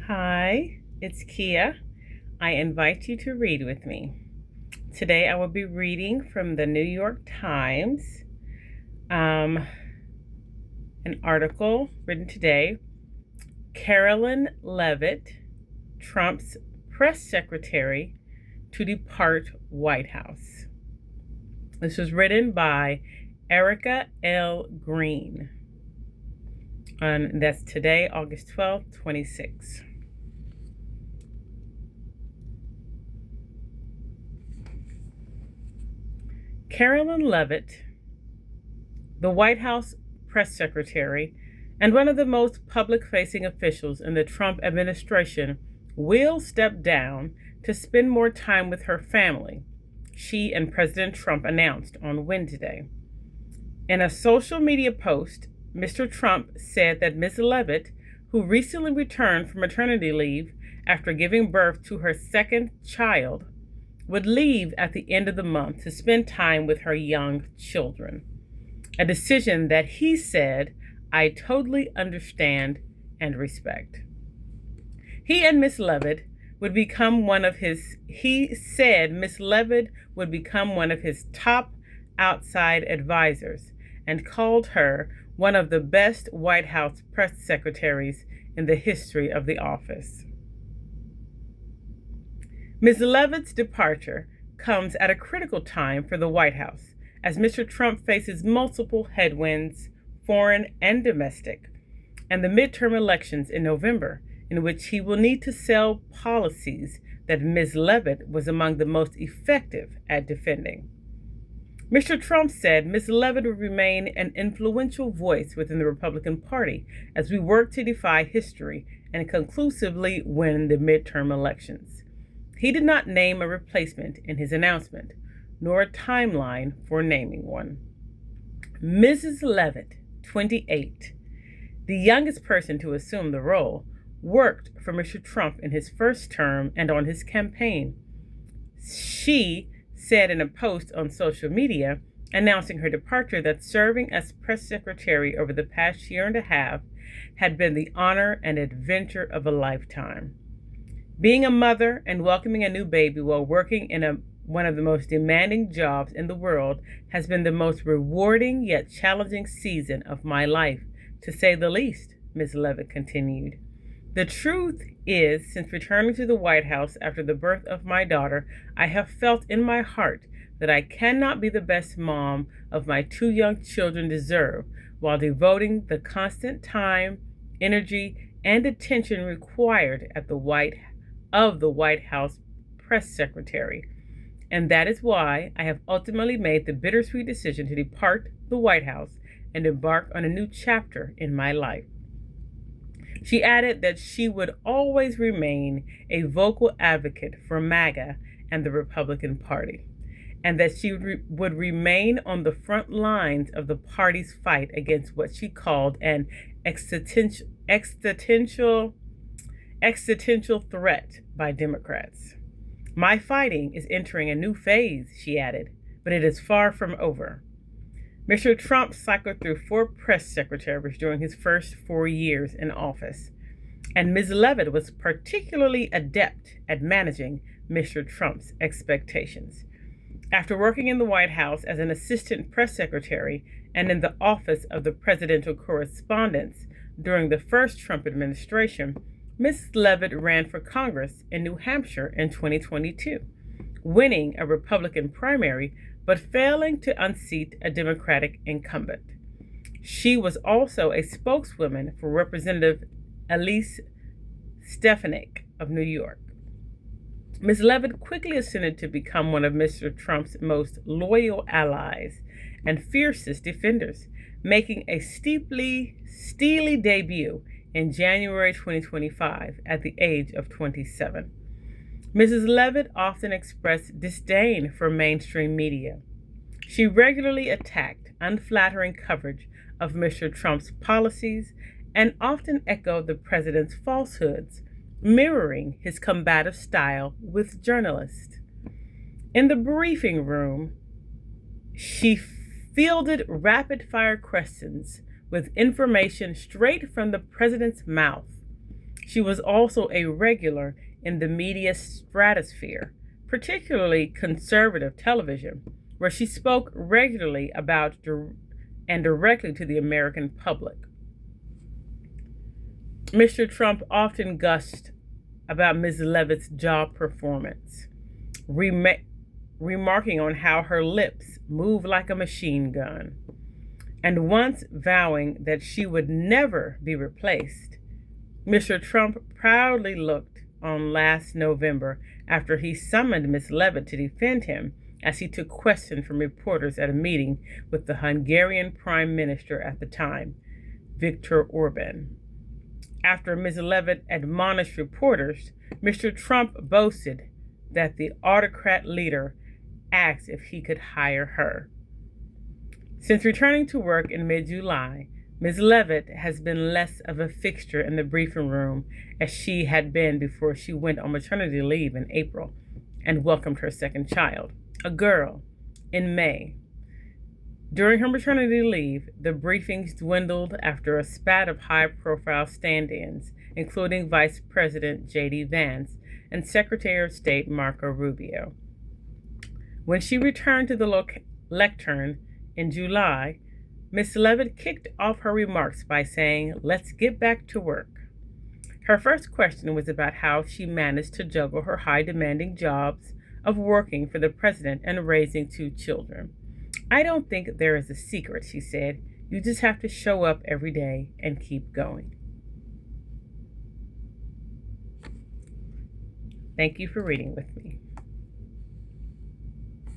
Hi, it's Kia. I invite you to read with me. Today I will be reading from the New York Times, an article written today. Karoline Leavitt, Trump's press secretary, to depart White House. This was written by Erica L. Green. And that's today, August 12th, 26. Karoline Leavitt, the White House press secretary and one of the most public-facing officials in the Trump administration, will step down to spend more time with her family, she and President Trump announced on Wednesday. In a social media post, Mr. Trump said that Ms. Leavitt, who recently returned from maternity leave after giving birth to her second child, would leave at the end of the month to spend time with her young children. A decision that he said, "I totally understand and respect." He said Ms. Leavitt would become one of his top outside advisors and called her one of the best White House press secretaries in the history of the office. Ms. Leavitt's departure comes at a critical time for the White House, as Mr. Trump faces multiple headwinds, foreign and domestic, and the midterm elections in November, in which he will need to sell policies that Ms. Leavitt was among the most effective at defending. Mr. Trump said Ms. Leavitt would remain an influential voice within the Republican Party as we work to defy history and conclusively win the midterm elections. He did not name a replacement in his announcement, nor a timeline for naming one. Mrs. Leavitt, 28, the youngest person to assume the role, worked for Mr. Trump in his first term and on his campaign. She said in a post on social media announcing her departure that serving as press secretary over the past year and a half had been the honor and adventure of a lifetime. Being a mother and welcoming a new baby while working in one of the most demanding jobs in the world has been the most rewarding yet challenging season of my life, to say the least, Ms. Leavitt continued. The truth is, since returning to the White House after the birth of my daughter, I have felt in my heart that I cannot be the best mom of my two young children deserve while devoting the constant time, energy, and attention required of the White House press secretary. And that is why I have ultimately made the bittersweet decision to depart the White House and embark on a new chapter in my life. She added that she would always remain a vocal advocate for MAGA and the Republican Party, and that she would remain on the front lines of the party's fight against what she called an existential threat by Democrats. My fighting is entering a new phase, she added, but it is far from over. Mr. Trump cycled through 4 press secretaries during his first 4 years in office, and Ms. Leavitt was particularly adept at managing Mr. Trump's expectations. After working in the White House as an assistant press secretary and in the office of the presidential correspondent during the first Trump administration, Ms. Leavitt ran for Congress in New Hampshire in 2022, winning a Republican primary but failing to unseat a Democratic incumbent. She was also a spokeswoman for Representative Elise Stefanik of New York. Ms. Leavitt quickly ascended to become one of Mr. Trump's most loyal allies and fiercest defenders, making a steely debut in January 2025 at the age of 27. Mrs. Leavitt often expressed disdain for mainstream media. She regularly attacked unflattering coverage of Mr. Trump's policies and often echoed the president's falsehoods, mirroring his combative style with journalists. In the briefing room, she fielded rapid-fire questions with information straight from the president's mouth. She was also a regular in the media stratosphere, particularly conservative television, where she spoke regularly about and directly to the American public. Mr. Trump often gushed about Ms. Leavitt's job performance, remarking on how her lips moved like a machine gun, and once vowing that she would never be replaced. Mr. Trump proudly looked on last November after he summoned Ms. Leavitt to defend him as he took questions from reporters at a meeting with the Hungarian Prime Minister at the time, Viktor Orban. After Ms. Leavitt admonished reporters, Mr. Trump boasted that the autocrat leader asked if he could hire her. Since returning to work in mid-July, Ms. Leavitt has been less of a fixture in the briefing room as she had been before she went on maternity leave in April and welcomed her second child, a girl, in May. During her maternity leave, the briefings dwindled after a spat of high-profile stand-ins, including Vice President J.D. Vance and Secretary of State Marco Rubio. When she returned to the lectern in July, Ms. Leavitt kicked off her remarks by saying, "Let's get back to work." Her first question was about how she managed to juggle her high-demanding jobs of working for the president and raising 2 children. "I don't think there is a secret," she said. "You just have to show up every day and keep going." Thank you for reading with me.